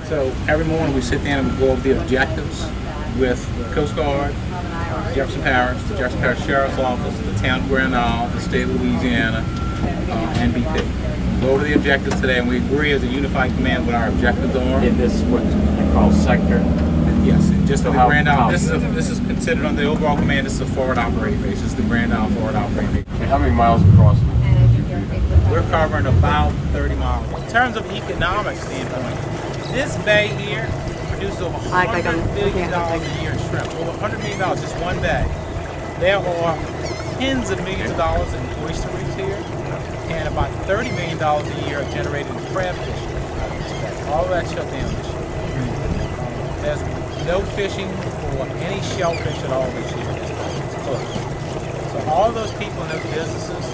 So every morning we sit down and we go over the objectives with the Coast Guard, Jefferson Parish, the Jefferson Parish Sheriff's Office, the town of Grand Isle, the state of Louisiana, and BP. Go over the objectives today, and we agree as a unified command what our objectives are. In this, what they call sector? Yes, and just for the Grand Isle, this is considered under the overall command, this is a forward operating base. This is the Grand Isle forward operating base. And how many miles across would you do? We're covering about 30 miles. In terms of economic standpoint, this bay here produces over $100 million a year in shrimp. Over $100 million, just one bay. There are tens of millions of dollars in oyster reefs here, and about $30 million a year generated in crab fishing. All of that shut down this year. There's no fishing for any shellfish at all this year. It's closed. So all of those people in those businesses,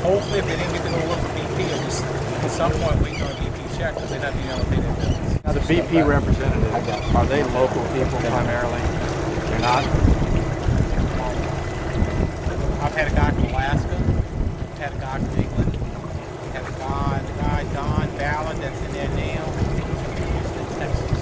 hopefully if they didn't get to go work for BP, at some point waiting on a BP check because they're not being able to pay their bills. Now the BP representatives, are they local people primarily? They're not? I've had a guy from Alaska, I've had a guy from England, I've had a guy Don Ballard that's in there now, in Texas.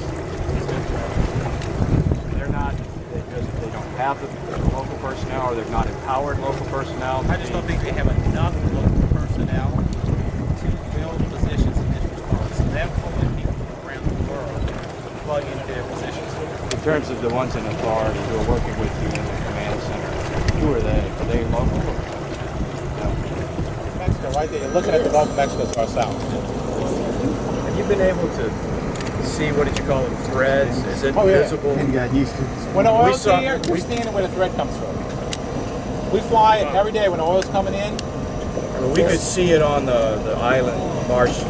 They're not, they don't have the local personnel, or they've not empowered local personnel. I just don't think they have enough local personnel to fill positions in this response. So they're pulling people from around the world to plug into their positions. In terms of the ones in authority who are working with you in the command center, who are they? Are they local? No. Mexico, right there. You're looking at the Gulf of Mexico to our south. Have you been able to see, what did you call them, threads? Is it visible? When the oil's here, we're standing where the thread comes from. We fly it every day when the oil's coming in. We could see it on the island marsh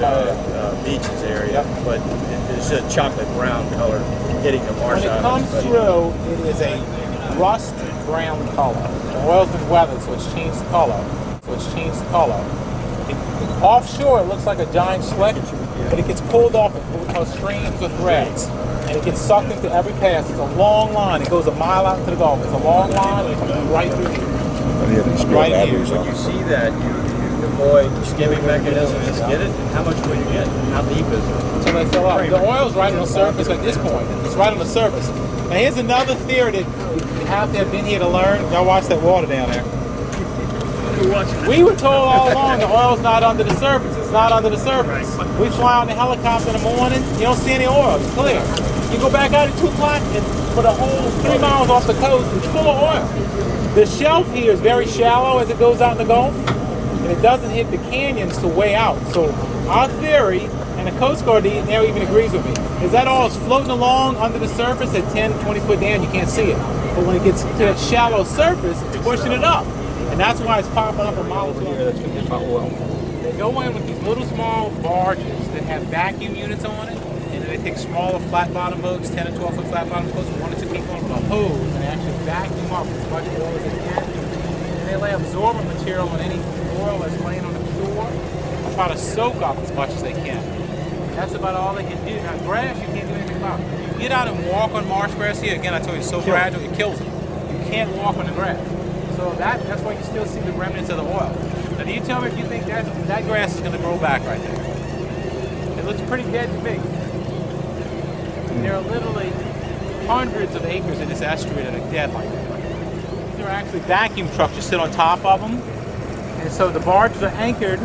beaches area, but it's a chocolate brown color hitting the marsh When it islands. comes through, it is a rust brown color. The oil's been weathered, so it's changed color. Offshore, it looks like a giant slick, but it gets pulled off what we call streams or threads, and it gets sucked into every pass. It's a long line. It goes a mile out into the Gulf. It's a long line, and it comes right through here. Right here. When you see that, you deploy skimming mechanisms to get it. How much will you get? How deep is it? So they fill up. The oil's right on the surface at this point. It's right on the surface. Now here's another theory that you have to have been here to learn. Y'all watch that water down there. We were told all along the oil's not under the surface. It's not under the surface. We fly on the helicopter in the morning. You don't see any oil. It's clear. You go back out at 2 o'clock and for the whole 3 miles off the coast, it's full of oil. The shelf here is very shallow as it goes out in the Gulf, and it doesn't hit the canyons till way out. So our theory, and the Coast Guard now even agrees with me, is that oil is floating along under the surface at 10, 20 foot down. You can't see it. But when it gets to that shallow surface, it's pushing it up. And that's why it's popping up a mile or two. That's going to get oil. They go in with these little small barges that have vacuum units on it, and then they take smaller flat bottom boats, 10 or 12 foot flat bottom boats with 1 or 2 people on a hose, and they actually vacuum up as much oil as they can. And they lay absorbent material on any oil that's laying on the shore and try to soak up as much as they can. That's about all they can do. Now grass, you can't do anything about it. You get out and walk on marsh grass here, again I told you, it's so fragile, it kills it. You can't walk on the grass. So that's why you still see the remnants of the oil. Now, do you tell me if you think that grass is going to grow back right there? It looks pretty dead to me. There are literally hundreds of acres in this estuary that are dead like that. There are actually vacuum trucks that sit on top of them. And so the barges are anchored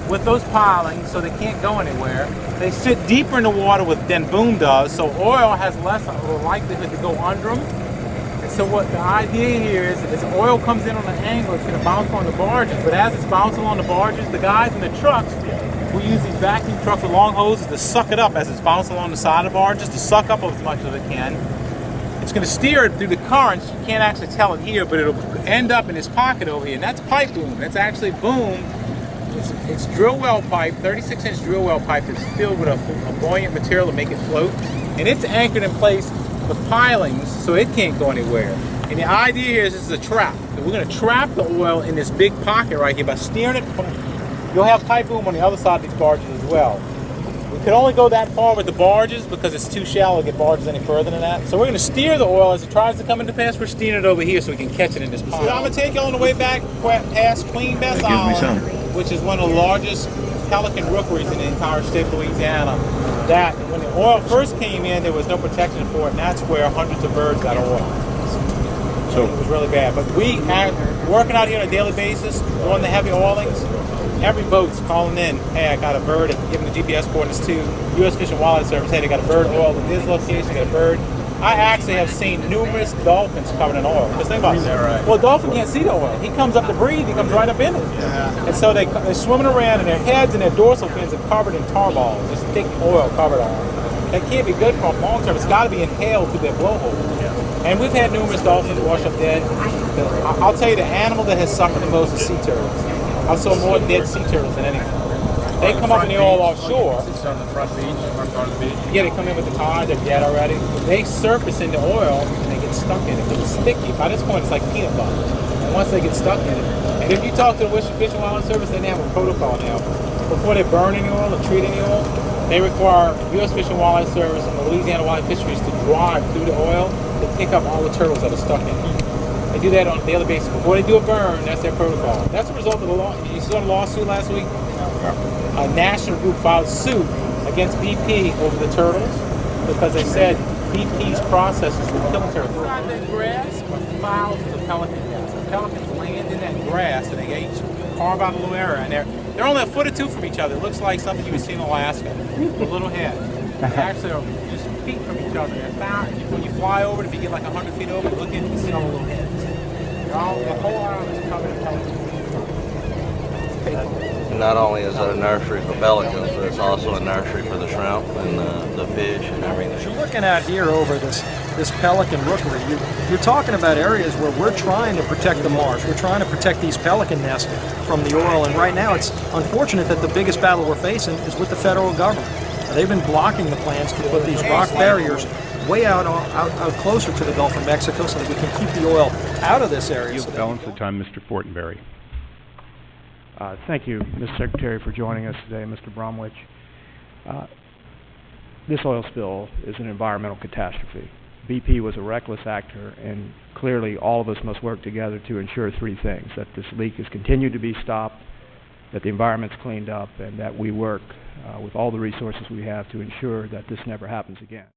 with those pilings so they can't go anywhere. They sit deeper in the water than boom does, so oil has less of a likelihood to go under them. So what the idea here is, as oil comes in on an angle, it's going to bounce on the barges. But as it's bouncing on the barges, the guys in the trucks will use these vacuum trucks with long hoses to suck it up as it's bouncing along the side of the barges, to suck up as much as it can. It's going to steer it through the currents. You can't actually tell it here, but it'll end up in this pocket over here. And that's pipe boom. That's actually boom. It's drill well pipe, 36-inch drill well pipe that's filled with a buoyant material to make it float. And it's anchored in place with pilings so it can't go anywhere. And the idea here is this is a trap. So we're going to trap the oil in this big pocket right here by steering it from. You'll have pipe boom on the other side of these barges as well. We can only go that far with the barges because it's too shallow to get barges any further than that. So we're going to steer the oil as it tries to come into pass. We're steering it over here so we can catch it in this pond. So I'm going to take you on the way back past Queen Bess Island, which is one of the largest pelican rookeries in the entire state of Louisiana that when the oil first came in, there was no protection for it, and that's where hundreds of birds got oil. So it was really bad. But we are working out here on a daily basis, doing the heavy oilings. Every boat's calling in, hey, I got a bird, and giving the GPS coordinates to U.S. Fish and Wildlife Service, hey, they got a bird oiled at this location, they got a bird. I actually have seen numerous dolphins covered in oil. Because think about it. Right? Well, a dolphin can't see the oil. He comes up to breathe, he comes right up in it. Yeah. And so they're swimming around, and their heads and their dorsal fins are covered in tar balls, this thick oil covered on them. That can't be good for them long term. It's got to be inhaled through their blowhole. And we've had numerous dolphins wash up dead. I'll tell you, the animal that has suffered the most is sea turtles. I've saw more dead sea turtles than anything. They come up in the oil offshore. It's on the front beach, front part of the beach. Yeah, they come in with the tar, they're dead already. They surface in the oil and they get stuck in it. It's sticky. By this point, it's like peanut butter. And once they get stuck in it, and if you talk to the Fish and Wildlife Service, they have a protocol now. Before they burn any oil or treat any oil, they require U.S. Fish and Wildlife Service and the Louisiana Wildlife Fisheries to drive through the oil to pick up all the turtles that are stuck in it. They do that on a daily basis. Before they do a burn, that's their protocol. That's a result of the law. You saw the lawsuit last week? A national group filed suit against BP over the turtles because they said BP's processes were killing turtles. Inside that grass are thousands of pelican nests. The pelicans land in that grass and they each carve out a little area. And they're only a foot or two from each other. It looks like something you would see in Alaska with little heads. They actually are just feet from each other. When you fly over it, if you get like 100 feet over, you look in, you can see all the little heads. The whole island is covered in pelicans. Not only is it a nursery for pelicans, but it's also a nursery for the shrimp and the fish and everything. What you're looking at here over this pelican rookery, you're talking about areas where we're trying to protect the marsh. We're trying to protect these pelican nests from the oil, and right now it's unfortunate that the biggest battle we're facing is with the federal government. They've been blocking the plans to put these rock barriers way out closer to the Gulf of Mexico so that we can keep the oil out of this area. Yield the balance of time, Mr. Fortenberry. Thank you, Mr. Secretary, for joining us today, Mr. Bromwich. This oil spill is an environmental catastrophe. BP was a reckless actor, and clearly all of us must work together to ensure three things: that this leak has continued to be stopped, that the environment's cleaned up, and that we work with all the resources we have to ensure that this never happens again.